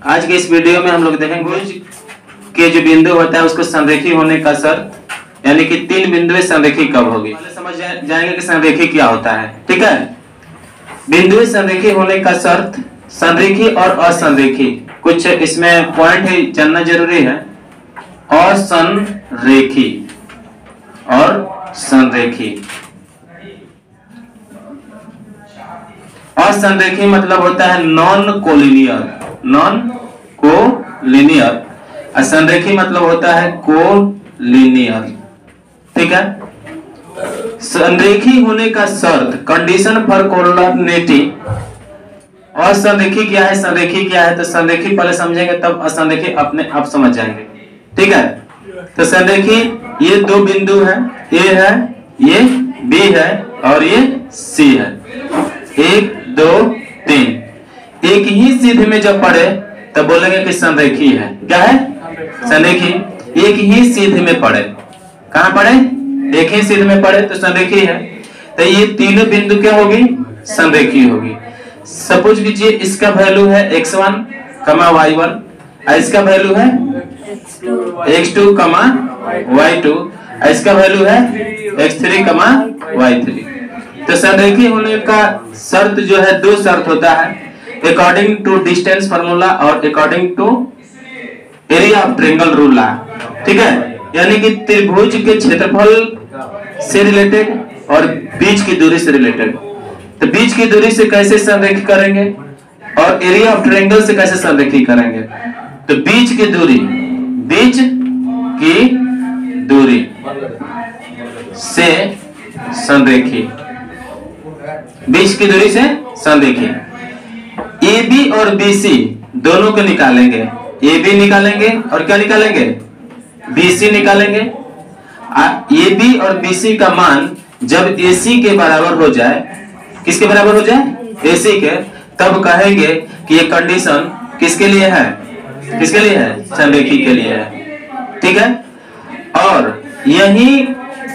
आज के इस वीडियो में हम लोग देखेंगे त्रिभुज के जो बिंदु होता है उसको संरेखी होने का शर्त, यानी कि तीन बिंदुएं संरेखी कब होगी। पहले समझ जाएंगे कि संरेखी क्या होता है। ठीक है, बिंदुएं संरेखी होने का शर्त, संरेखी और असंरेखी, कुछ इसमें पॉइंट है जानना जरूरी है। असंरेखी और संरेखी। असंरेखी मतलब होता है नॉन कोलिनियर, नॉन कोलिनियर। असंरेखी मतलब होता है कोलिनियर। ठीक है, संरेखी होने का शर्त, कंडीशन फॉर कोलिनियरिटी। असंरेखी क्या है, संरेखी क्या है, तो संरेखी पहले समझेंगे तब असंरेखी अपने आप समझ जाएंगे। ठीक है, तो संरेखी ये दो बिंदु है, ए है, ये बी है और ये सी है। 1 2 3 एक ही सीध में जब पड़े तब बोलेंगे कि संरेखी है। क्या है, संरेखी। एक ही सीध में पड़े, कहां पड़े, एक ही सीध में पड़े तो संरेखी है। तो ये तीनों बिंदु क्या होगी, संरेखी होगी। सपोज कीजिए इसका वैल्यू है x1, y1, इसका वैल्यू है x2, y2, इसका वैल्यू है x3, y3। तो संरेखी होने का शर्त जो है, दो शर्त होता है, अकॉर्डिंग टू डिस्टेंस फार्मूला और according to area of triangle rule. ठीक है, यानी कि त्रिभुज के क्षेत्रफल से रिलेटेड और बीच की दूरी से रिलेटेड। तो बीच की दूरी से कैसे संरेखी करेंगे और एरिया ऑफ ट्रायंगल से कैसे संरेखी करेंगे। तो बीच की दूरी, बीच की दूरी से संरेखी, बीच की दूरी से संरेखी। AB और BC दोनों को निकालेंगे, AB निकालेंगे और क्या निकालेंगे, BC निकालेंगे। AB और BC का मान जब AC के बराबर हो जाए, किसके बराबर हो जाए, AC के, तब कहेंगे कि ये कंडीशन किसके लिए है, किसके लिए है, संरेखी के लिए है। ठीक है, और यही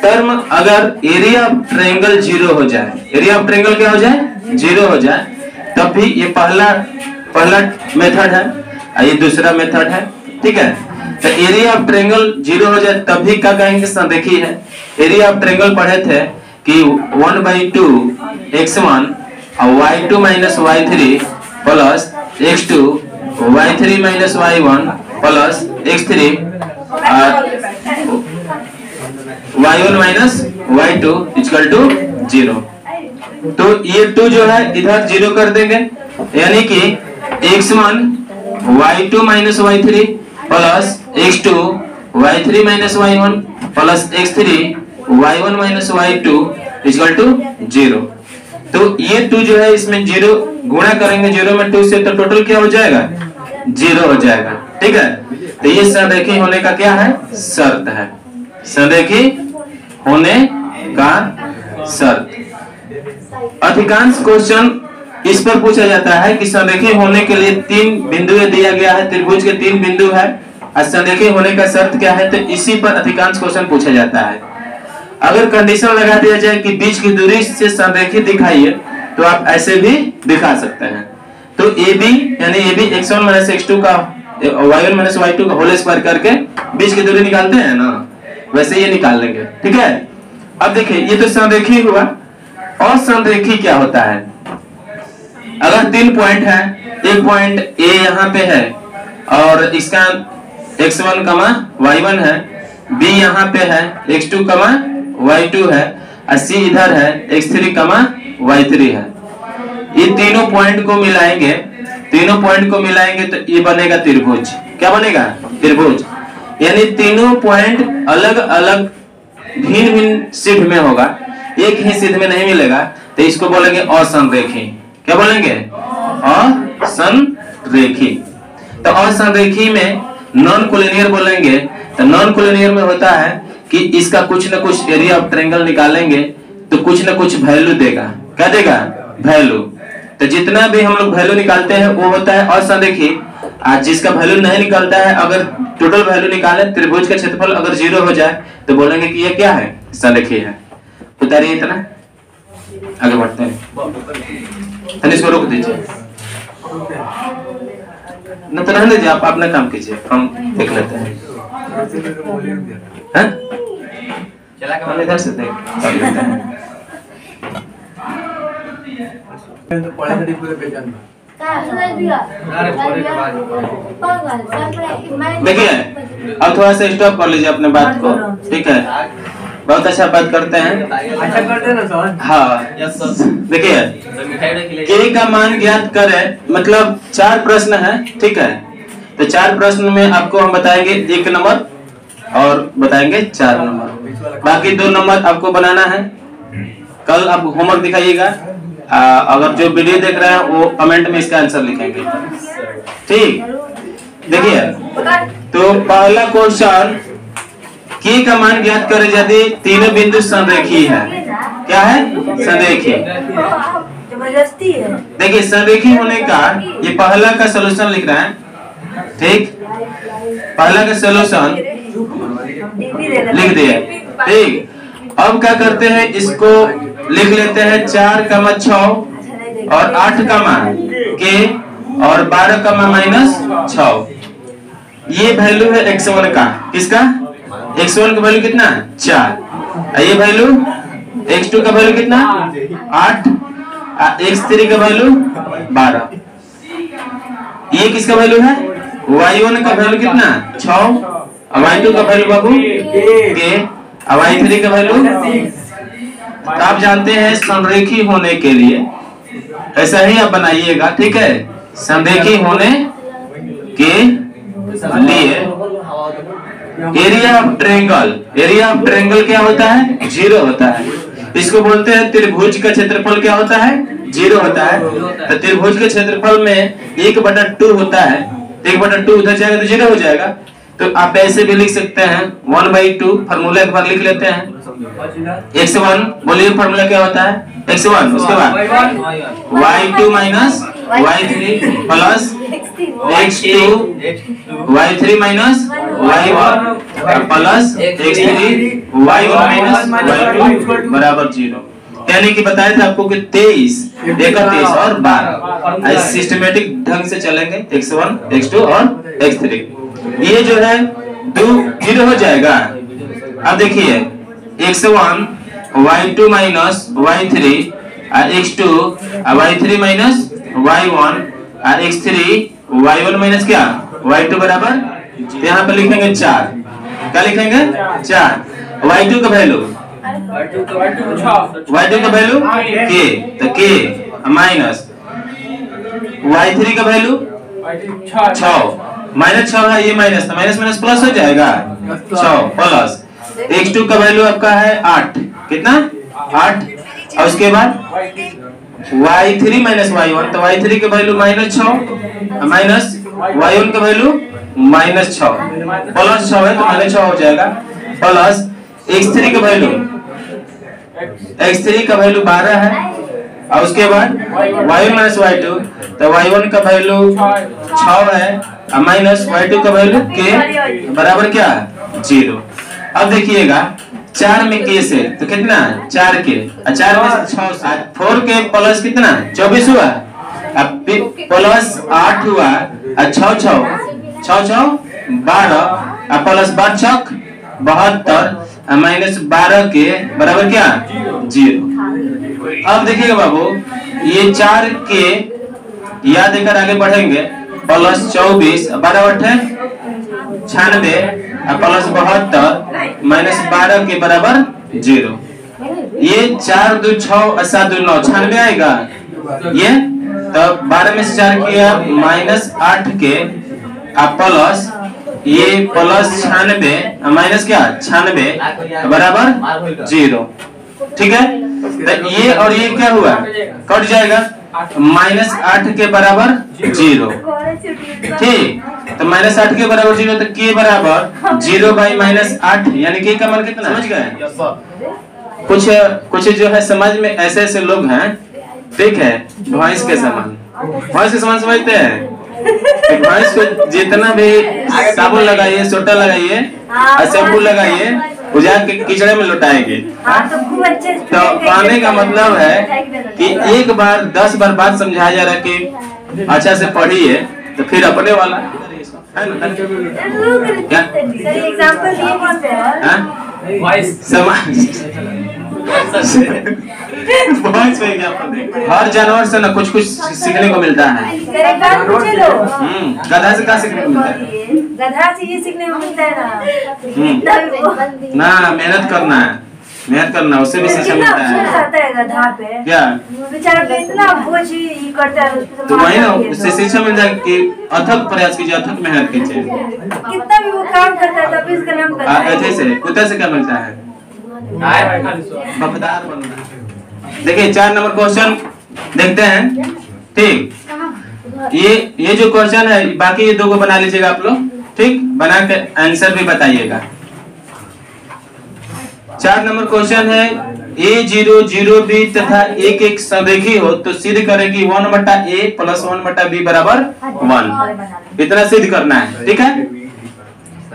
टर्म अगर एरिया ऑफ ट्रायंगल 0 हो जाए, एरिया ऑफ ट्रायंगल क्या हो जाए, 0 हो जाए, तब भी ये पहला मेथड है, ये दूसरा मेथड है। ठीक है, तो एरिया ऑफ ट्रायंगल 0 हो जाए तब भी क्या कहेंगे, संरेखी है। एरिया ऑफ ट्रायंगल पढ़े थे कि 1/2 x1 और y2 minus y3 plus x2 y3 minus y1 plus x3 y1 minus y2 equal to 0। तो ये 2 जो है इधर 0 कर देंगे, यानी कि x1 y2 minus y3 plus x2 y3 minus y1 plus x3 y1 minus y2 equal to 0। तो ये 2 जो है इसमें 0 गुणा करेंगे 0 में 2 से, तो टोटल क्या हो जाएगा, 0 हो जाएगा। ठीक है, तो ये संरेखी होने का क्या है, शर्त है, संरेखी होने का शर्त। अधिकांश क्वेश्चन इस पर पूछा जाता है कि संरेखी होने के लिए 3 बिंदु दिया गया है, त्रिभुज के 3 बिंदु है और संरेखी होने का शर्त क्या है, तो इसी पर अधिकांश क्वेश्चन पूछा जाता है। अगर कंडीशन लगा दिया जाए कि बीच की दूरी से संरेखी दिखाइए, तो आप ऐसे भी दिखा सकते हैं। तो AB यानी AB x1 माइनस x2 का y1 माइनस y2 का होल स्क्वायर करके बीच की दूरी निकालते हैं ना, वैसे ये निकाल लेंगे। ठीक है, अब देखिए ये तो संरेखी हुआ। और संरेखी क्या होता है, अगर 3 पॉइंट है, एक पॉइंट A यहाँ पे है और इसका x1, y1 है, B यहाँ पे है, x2, y2 है, और C इधर है, x3, y3 है। ये तीनों पॉइंट को मिलाएंगे, तीनों पॉइंट को मिलाएंगे तो ये बनेगा त्रिभुज। क्या बनेगा, त्रिभुज। यानी तीनों पॉइंट अलग अलग भिन्न भिन्न सीध में होगा, एक ही सीध में नहीं मिलेगा, तो इसको बोलेंगे असंरेखी। क्या बोलेंगे, असंरेखी। तो असंरेखी में नॉन कोलिनियर बोलेंगे। तो नॉन कोलिनियर में होता है कि इसका कुछ न कुछ एरिया ऑफ ट्रायंगल निकालेंगे तो कुछ न कुछ वैल्यू देगा। क्या देगा, वैल्यू। तो जितना भी हम लोग वैल्यू निकालते हैं वो होता है असंरेखी। आज जिसका वैल्यू नहीं निकलता है, अगर टोटल वैल्यू निकाले, त्रिभुज का क्षेत्रफल अगर 0 हो जाए तो बोलेंगे कि ये क्या है, संरेखी है। उतारिए इतना, आगे बढ़ते हैं। इसको रोक दीजिए। न तो रहने दीजिए, आप अपना काम कीजिए, हम देख लेते हैं। हम इधर से देख कर लेते हैं। देखिए अब थोड़ा सा स्टॉप कर लीजिए अपने बात को, ठीक है? बहुत अच्छा बात करते हैं, अच्छा करते ना सर। हाँ देखिए, के का मान ज्ञात करें, मतलब 4 प्रश्न है, ठीक है? तो 4 प्रश्न में आपको हम बताएंगे 1 नंबर और बताएंगे 4 नंबर, बाकी 2 नंबर आपको बनाना है। कल आप होमवर्क दिखाइएगा, अगर जो वीडियो देख रहे हैं वो कमेंट में इसका आंसर लिखेंगे, ठीक? देखिए तो पहला क्वेश्चन, के का मान ज्ञात करें यदि तीनों बिंदु संरेखीय है। क्या है? संरेखीय। जबरदस्ती है। देखिए संरेखीय होने का ये पहला का सलूशन लिख रहे हैं, ठीक? पहला का सलूशन लिख दिए, ठीक? अब क्या करते हैं, इसको लिख लेते हैं 4, 6 और 8, के और 12, -6। ये वैल्यू है x1 का, किसका? x1 का वैल्यू कितना? 4। ये वैल्यू x2 का वैल्यू कितना? 8। x3 का वैल्यू 12। ये किसका वैल्यू है? y1 का वैल्यू कितना? 6। y2 का वैल्यू बाबू के, y3 का वैल्यू। आप जानते हैं संरेखीय होने के लिए ऐसा ही आप बनाइएगा, ठीक है? संरेखीय होने के लिए एरिया ऑफ ट्रायंगल क्या होता है? 0 होता है। इसको बोलते हैं त्रिभुज का क्षेत्रफल क्या होता है? 0 होता है। तो त्रिभुज के क्षेत्रफल में 1/2 होता है, 1/2 उधर जाएगा तो 0 हो जाएगा। तो आप ऐसे भी लिख सकते हैं 1/2, फार्मूला एक बार लिख लेते हैं। x1 बोलिए फार्मूला क्या होता है? x1, उसके बाद y2 minus y3 plus x2 y3 minus y1 plus x3 y1 minus y2 बराबर 0। यानी कि बताया था आपको कि 23 और 12 ऐसे सिस्टमेटिक ढंग से चलेंगे, x1, x2 और x3। ये जो है 2 0 हो जाएगा। अब देखिए x1 y2 minus y3 x2 y3 minus y1 x3 y1 minus क्या? y2 बराबर, यहाँ पर लिखेंगे 4। क्या लिखेंगे? 4। y2 का वैल्यू k, तो k माइनस y3 का वैल्यू 6, -6 है, ये माइनस था, माइनस प्लस हो जाएगा 6 प्लस x2 का वैल्यू आपका है 8, कितना? 8। और उसके बाद y3 माइनस y1, तो y3 का वैल्यू -6 माइनस y1 का वैल्यू -6 प्लस 6 है तो -6 हो जाएगा, प्लस x3 का वैल्यू 12 है। और उसके बाद y1 माइनस y2, तो y1 का वैल्यू 6 है माइनस y2 का वैल्यू k बराबर क्या? 0। अब देखिएगा 4 में k से तो कितना? 4k, 4 में 6 से 4k प्लस कितना? 24 हुआ, अब प्लस 8 हुआ, 6 12 प्लस 12 72 माइनस 12 के बराबर क्या? 0। अब देखिएगा बाबू, ये 4k याद देकर आगे बढ़ेंगे, प्लस 24 12 96 प्लस 72 माइनस 12 के बराबर 0। ये 4 2 6 7 2 9 96 आएगा ये, तब 12 में से 4 किया माइनस 8 के प्लस ये प्लस 96 माइनस क्या? 96 बराबर 0, ठीक है? तो ये और ये क्या हुआ? कट जाएगा, -8 के बराबर 0, ठीक? तो -8 के बराबर 0, तो k बराबर 0 बाई -8, यानी k का मान कितना? समझ गए? कुछ जो है समाज में ऐसे ऐसे लोग हैं, ठीक है? भैंस के समान समझते हैं। भैंस को जितना भी साबुन लगाइए, सोटा लगाइए और शैम्पू लगाइए, उजा के कीचड़े में लौटाएंगे। तो पाने का मतलब है कि एक बार 10 बार बात समझाया जा रहा है कि अच्छा से पढ़िए, तो फिर अपने वाला है ना? क्या सर एग्जांपल दिए कौन पे है? वॉइस में क्या पता? हर जानवर से ना कुछ कुछ सीखने को मिलता है। सर एक बात पूछे लो। गधा से क्या सीखने को मिलता है? गधा से ये सीखने को मिलता है ना मेहनत करना है, मेहनत करना, उससे भी शिक्षा मिलता है। आता है गधा पे क्या बेचारा पे इतना बोझ ही करता है, तो वही ना, उससे शिक्षा मिल जाए कि अथक प्रयास कीजिए, अथक मेहनत कीजिए। कितना भी वो काम करता है तभी इसका नाम गधा है। ऐसे कुत्ते से क्या मिलता है? वफादार बनना। देखिए 4 नंबर क्वेश्चन देखते हैं। ठीक, ये जो क्वेश्चन है, बाकी ये 2 को बना लीजिएगा आप लोग। ठीक, बना के आंसर भी बताइएगा। 4 नंबर क्वेश्चन है, A0 0B तथा 1 1 सरेखी हो तो सिद्ध करें कि 1/A + 1/B बराबर 1। इतना सिद्ध करना है। ठीक है,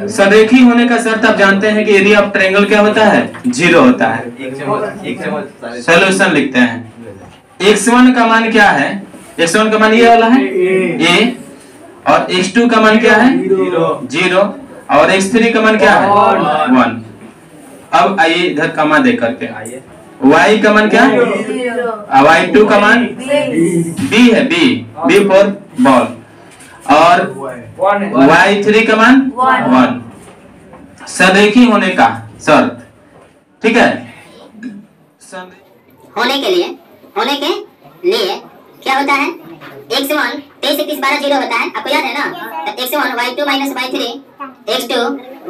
सरेखी होने का शर्त आप जानते हैं कि एरिया ऑफ ट्रायंगल क्या होता है? 0 होता है। सॉल्यूशन लिखते हैं। x1 का मान क्या है? x1 का मान ये वाला है a, और x2 का मान क्या है? 0, और x3 का मान क्या है? 1। अब आइए इधर कमा दे करके, y का मान क्या है? y2 का मान b है, b फॉर बॉल, और y3 का मान 1। सरेखी होने का शर्त। ठीक है, होने के लिए क्या होता है? x1 23 31 12 0 होता है, आपको याद है ना? तो x1 y2 - y3 x2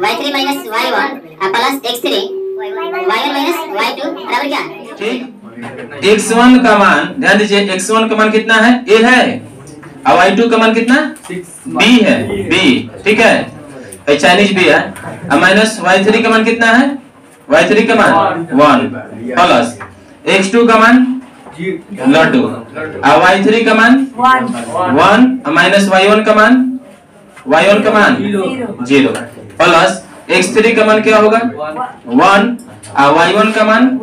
y3 - y1 plus x3 y1 - y2 बराबर क्या है? ठीक, x1 का मान ध्यान दीजिए, x1 का मान कितना है? a है, और y2 का मान कितना? b है, b। ठीक है, चाइनीज b है। और माइनस y3 का मान कितना है? y3 का मान 1 प्लस x2 का मान लड्डू, और y3 का मान 1 माइनस y1 का मान 0 प्लस x3 का मान क्या होगा? 1, और y1 का मान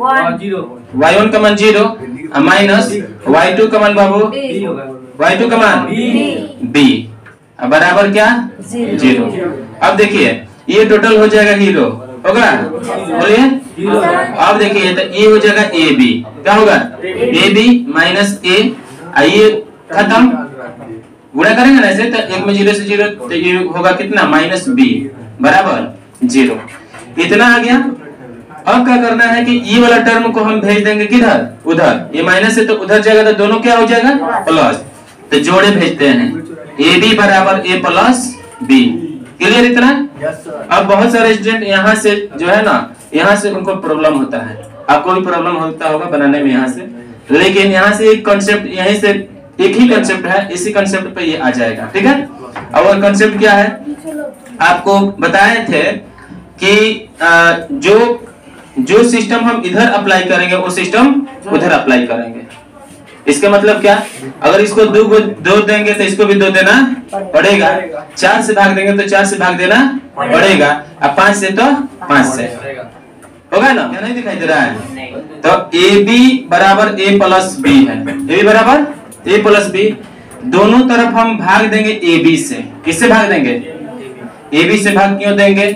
0 माइनस y2 का मान बाबू y2 का मान b बराबर क्या? 0। अब देखिए ये टोटल हो जाएगा 0 होगा, बोलिए। अब देखिए तो ये हो जाएगा ab, क्या होगा? ab माइनस a, ये खत्म, गुणा करेंगे ना ऐसे, तो 1 में 0 से 0, तो ये होगा कितना? माइनस b बराबर 0। इतना आ गया। अब क्या करना है कि ये वाला टर्म को हम भेज देंगे किधर? उधर। ये माइनस है तो उधर जाएगा, तो दोनों क्या हो जाएगा? प्लस। तो जोड़े भेजते हैं, AB बराबर A प्लस B। क्लियर इतना? अब बहुत सारे स्टूडेंट यहाँ से जो है ना, यहाँ से उनको प्रॉब्लम होता है, आपको भी प्रॉब्लम होता होगा बनाने में यहाँ से, लेकिन यहाँ से एक कॉन्सेप्ट, यहीं से एक ही कॉन्सेप्ट है, इसी कॉन्सेप्ट पे ये आ जाएगा। ठीक है, और कॉन्सेप्ट क्या है? आपको बताए थे कि जो सिस्टम हम इधर अप्लाई करेंगे वो सिस्टम उधर अप्लाई करेंगे। इसका मतलब क्या? अगर इसको 2 देंगे तो इसको भी 2 देना पड़ेगा, 4 से भाग देंगे तो 4 से भाग देना पड़ेगा, अब 5 से तो 5 से होगा ना? क्या नहीं दिखाई दे रहा है? तो AB बराबर A प्लस B है, AB बराबर A प्लस B। दोनों तरफ हम भाग देंगे AB से। किससे भाग देंगे? AB से भाग क्यों देंगे?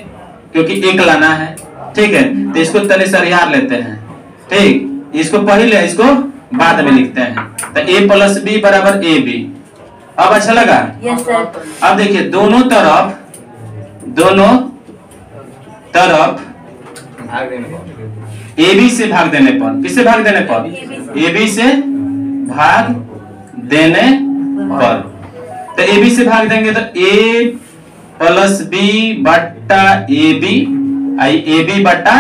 क्योंकि 1 लाना है। ठीक है, तो इसको तने सरियार लेते हैं। ठीक, इसको पहले, इसको बाद में लिखते हैं। तो A प्लस B बराबर AB। अब अच्छा लगा? Yes sir. अब देखिए दोनों तरफ AB से भाग देने पर, किससे भाग देने पर? AB से भाग देने पर। तो AB से भाग देंगे तो A प्लस B बट्टा AB, AB बट्टा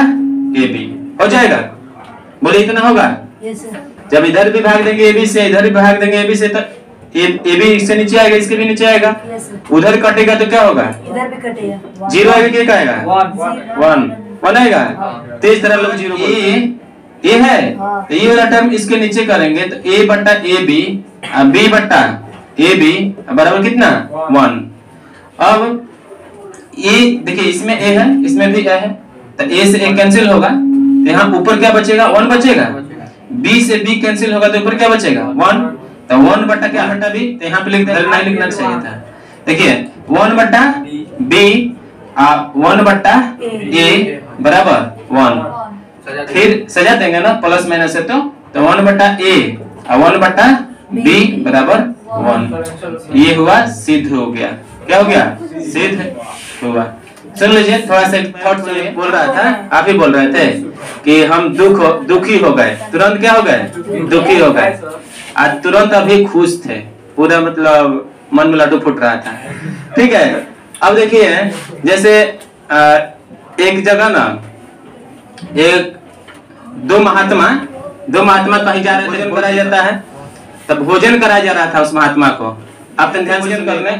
AB हो जाएगा। बोले इतना होगा? Yes sir. जब इधर भी भाग देंगे AB से, इधर भी भाग देंगे AB से, तो AB इससे नीचे आएगा, इसके भी नीचे आएगा। Yes sir. उधर कटेगा तो क्या होगा? इधर भी कटेगा। 0 आएगा, क्या आएगा? 1 आएगा। तो इस तरह लोग 0 A है, तो ये वाला टर्म इसके नीचे करेंगे तो A बट्टा AB, B बट्टा AB बराबर कितना? 1। अब ये देखिए इसमें A है, इसमें भी A है, तो A से A कैंसिल होगा, तो यहाँ ऊपर क्या बचेगा? 1 बचेगा। B से B कैंसिल होगा तो ऊपर क्या बचेगा? 1। तो 1 बटा क्या बटा B, तो यहाँ पे लिख देना, नहीं लिखना चाहिए था। देखिए 1/b 1/a बराबर 1। फिर सजा देंगे ना प्लस माइनस है तो 1/a और 1/b बराबर 1। ये हुआ सिद्ध हो गया। क्या हो गया? सिद्ध हुआ। सुन लीजिए थोड़ा सा थॉट सुनिए। बोल रहा था, आप ही बोल रहे थे कि हम दुखी हो गए। तुरंत क्या हो गए? दुखी हो गए। आज तुरंत अभी खुश थे, पूरा मतलब मन में लड्डू फूट रहा था। ठीक है, अब देखिए जैसे एक जगह ना दो महात्मा कहीं जा रहे, भोजन कराया जाता है। तब भोजन कराया जा रहा था उस महात्मा को। आप ध्यान भोजन करने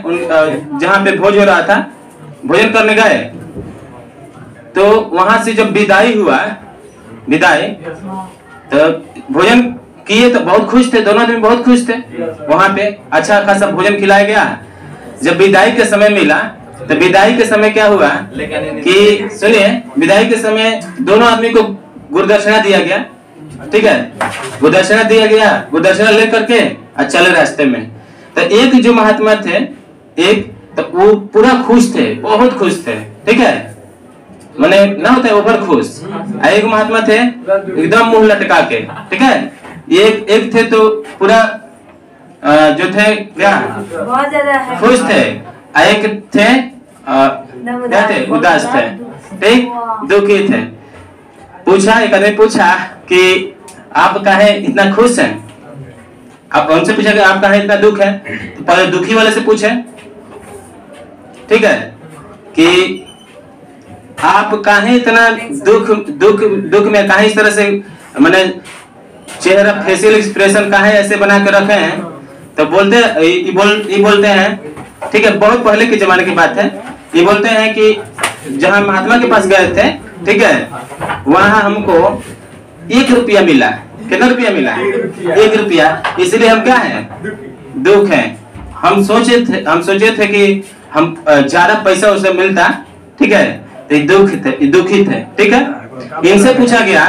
जहाँ पे भोज हो रहा था, भोजन करने गए तो वहां से जब विदाई हुआ, तो भोजन किए तो बहुत खुश थे, दोनों आदमी बहुत खुश थे। वहां पे अच्छा खासा भोजन खिलाया गया। जब विदाई के समय मिला तो विदाई के समय क्या हुआ कि सुनिए, विदाई के समय दोनों आदमी को गुरुदक्षिणा दिया गया। ठीक है, गुरुदक्षिणा दिया गया, गुरुदक्षिणा लेकर के चले रास्ते में। तो एक जो महात्मा थे, एक तो वो पूरा खुश थे, बहुत खुश थे। ठीक है, माने ना होता है ओवर खुश। एक महात्मा थे एकदम मुंह लटका के। ठीक है, एक थे तो पूरा जो थे क्या बहुत ज्यादा खुश थे, एक थे क्या थे? उदास थे। ठीक, दुखी थे। पूछा, एक आदमी पूछा कि आप काहे इतना खुश हैं? आप उनसे पूछा कि आप काहे इतना दुख है? तो पहले दुखी वाले से पूछे, ठीक है, कि आप काहे इतना दुख में काहे इस तरह से माने चेहरा फेशियल एक्सप्रेशन काहे ऐसे बना के रखे हैं? तो बोलते हैं, ठीक है, बहुत पहले के जमाने की बात है। ये बोलते हैं कि जहां महात्मा के पास गए थे, ठीक है, वहां हमको 1 रुपया मिला। कितना रुपया मिला? 1 रुपया। इसलिए हम क्या है? दुख है। हम सोचे थे कि हम ज्यादा पैसा उसे मिलता। ठीक है, तो दुखी थे। ठीक है, इनसे पूछा गया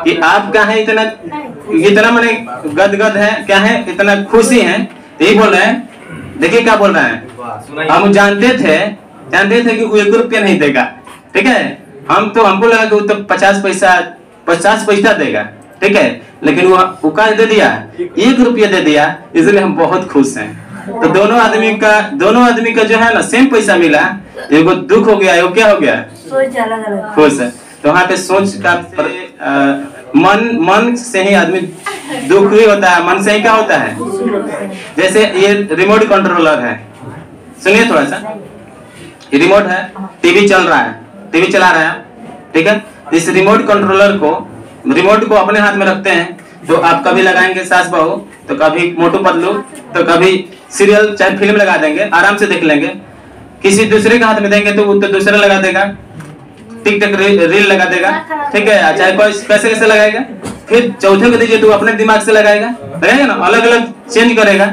कि आप क्या है इतना मैंने गदगद है, क्या है इतना खुशी है? तो ये बोल रहे हैं, देखिए क्या बोल रहे हैं, हम जानते थे कि वो 1 रुपया नहीं देगा। ठीक है, हमको लगा कि वो तो 50 पैसा देगा। ठीक है, लेकिन वो क्या दे दिया? 1 रुपया दे दिया। इसलिए हम बहुत खुश हैं। तो दोनों आदमी का जो है ना सेम पैसा मिला। एगो दुख हो गया, एगो क्या हो गया? सोच अलग खुश है। तो वहाँ पे सोच का मन से ही आदमी दुख ही होता है, मन से ही क्या होता है? जैसे ये रिमोट कंट्रोलर है, सुनिए थोड़ा सा। ये रिमोट है, टीवी चला रहा है। ठीक है, इस रिमोट को अपने हाथ में रखते हैं तो आप कभी लगाएंगे सास बहू, तो कभी मोटू पतलू, तो कभी सीरियल चाहे फिल्म लगा देंगे, आराम से देख लेंगे। किसी दूसरे के हाथ में देंगे तो वो तो दूसरा लगा देगा, टिक रील लगा देगा। ठीक है, चाहे कोई कैसे लगाएगा। फिर चौथे को दीजिए तो अपने दिमाग से लगाएगा ना, अलग अलग चेंज करेगा।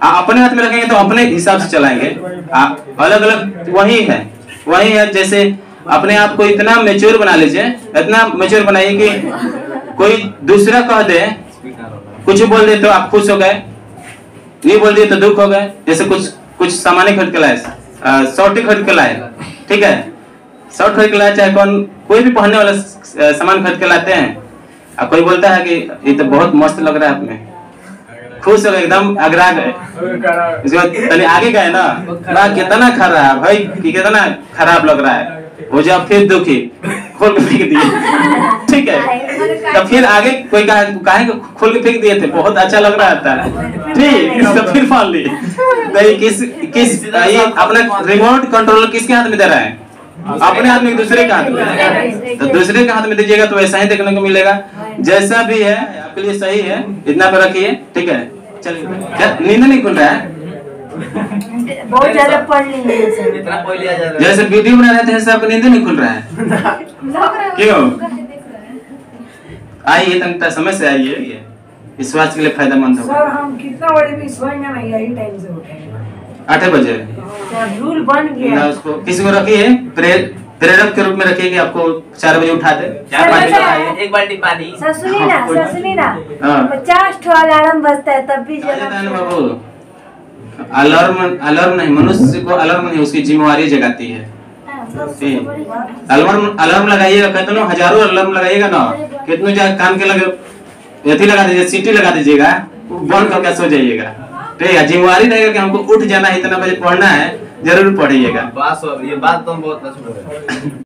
अपने हाथ में रखेंगे तो अपने हिसाब से चलाएंगे। अलग अलग वही है। जैसे अपने आप को इतना मैच्योर बना लीजिए, इतना मैच्योर बनाइए कि कोई दूसरा कह दे, कुछ बोल दे तो आप खुश हो गए, नहीं बोल दिए तो दुख हो गए। जैसे कुछ सामान खरीद के लाए, शर्ट खरीद के लाए। ठीक है, शर्ट खरीद के लाए, चाहे कोई भी पहनने वाला सामान खरीद के लाते हैं। अब कोई बोलता है कि ये तो बहुत मस्त लग रहा है, आप में खुश हो गए, एकदम अगरा गए। उसके बाद तनी आगे गए ना, कितना खराब भाई, कितना खराब लग रहा है। वो जब फिर दुखी खोल के फेंक दिए। ठीक है, तो फिर आगे कोई कहे खोल के फेंक दिए थे, बहुत अच्छा लग रहा था। ठीक, इसको फिर फाड़ लिए। ये अपना रिमोट कंट्रोलर किसके हाथ में दे रहा है? अपने हाथ में, दूसरे के हाथ में। तो दूसरे के हाथ में दीजिएगा तो ऐसा ही देखने को मिलेगा। जैसा भी है आपके लिए सही है, इतना पर रखिए। ठीक है, चलिए। क्या नींद नहीं खुल रहा है? बहुत ज्यादा पढ़ लिए जैसे वीडियो बना रहे थे ऐसे आपको नींद नहीं खुल रहा है? क्यों? आइए तंग समय से आइए, इस स्वास्थ्य के लिए फायदेमंद होगा। सर हम कितना बजे भी सोएंगे ना, यही टाइम से उठेंगे। 8 बजे रूल बन गया ना। उसको किसी को रखिए, प्रेरक के रूप में रखिए कि आपको 4 बजे उठा दे। 1 बाल्टी पानी। सर सुनिए ना, 50 ठो अलार्म बजता है तब भी बाबू अलार्म अलार्म नहीं, मनुष्य को अलार्म नहीं, उसकी जिम्मेवारी जगाती है। अलार्म लगाइएगा, कितनों हजारों अलार्म लगाइएगा ना, कितनों कान के लगे यथी लगा दीजिए, सीटी लगा दीजिएगा, बंद करके सो जाइएगा। ठीक है, जिम्मेवारी रहेगा कि हमको उठ जाना है, इतना बजे पढ़ना है, जरूर पढ़िएगा। ये बात तो बहुत